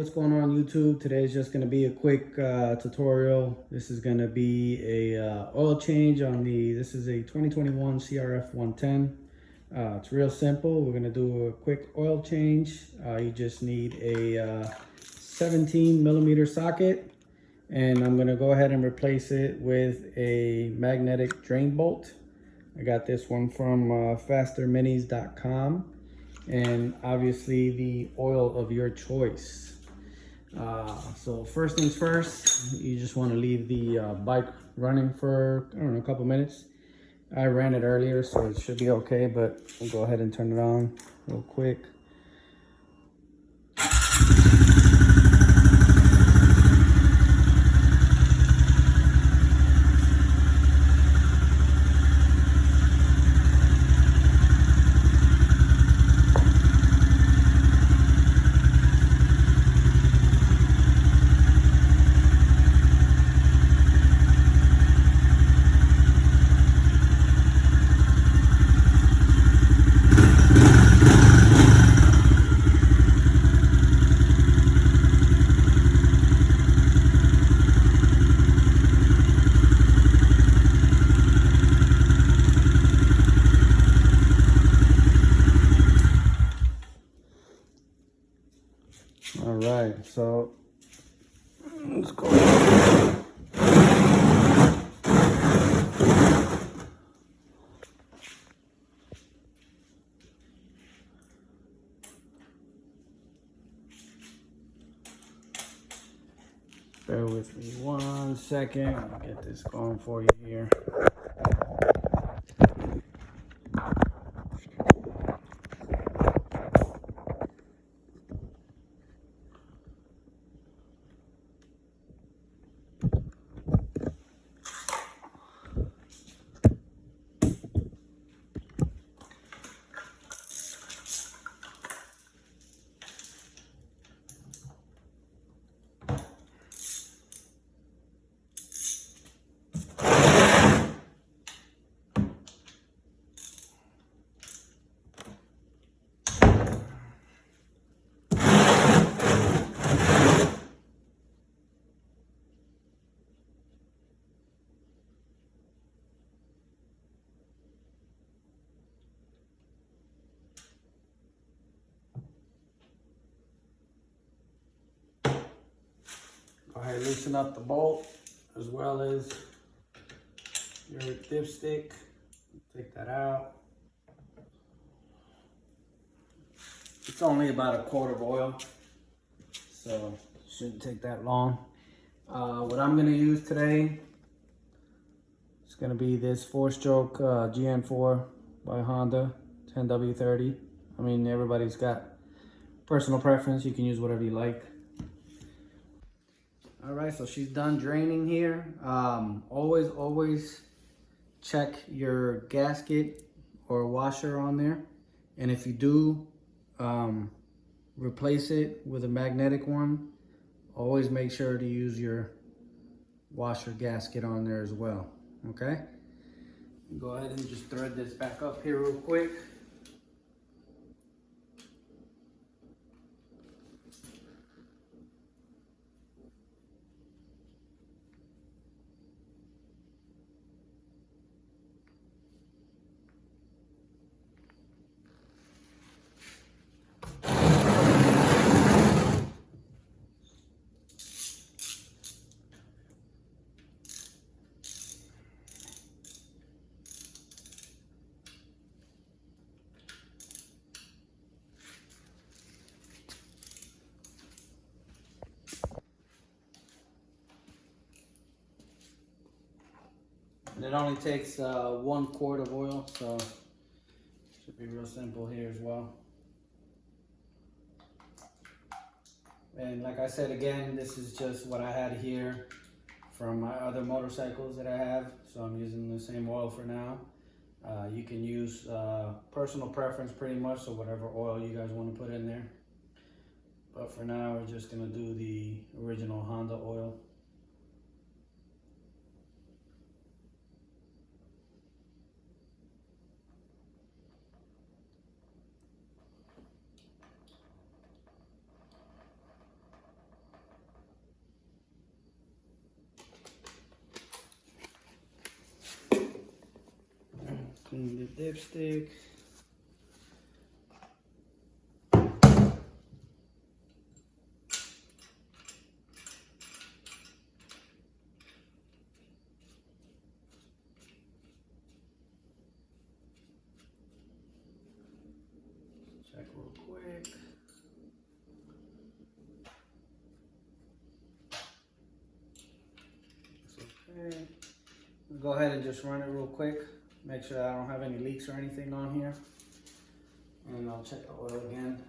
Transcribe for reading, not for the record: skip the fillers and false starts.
what's going on YouTube? Today is just going to be a quick tutorial. This is going to be a oil change on this is a 2021 CRF 110. It's real simple. We're going to do a quick oil change. You just need a 17 millimeter socket, and I'm going to go ahead and replace it with a magnetic drain bolt. I got this one from fasterminis.com. And obviously the oil of your choice. So first things first, you just want to leave the bike running for, I don't know, a couple minutes. I ran it earlier, so it should be okay, but we'll go ahead and turn it on real quick. All right, so let's go. Bear with me 1 second. I'll get this going for you here. Go ahead and loosen up the bolt as well as your dipstick. Take that out. It's only about a quart of oil, so shouldn't take that long. What I'm going to use today is going to be this 4-stroke GN4 by Honda 10W30. I mean, everybody's got personal preference. You can use whatever you like. All right, so she's done draining here. Always check your gasket or washer on there. And if you do replace it with a magnetic one, always make sure to use your washer gasket on there as well, okay? Go ahead and just thread this back up here real quick. And it only takes 1 quart of oil, so should be real simple here as well. And like I said again, this is just what I had here from my other motorcycles that I have, so I'm using the same oil for now. You can use personal preference pretty much, so whatever oil you guys want to put in there. But for now, we're just gonna do the original Honda oil. Clean the dipstick. Check real quick. It's okay. We'll go ahead and just run it real quick. Make sure I don't have any leaks or anything on here. And I'll check the oil again.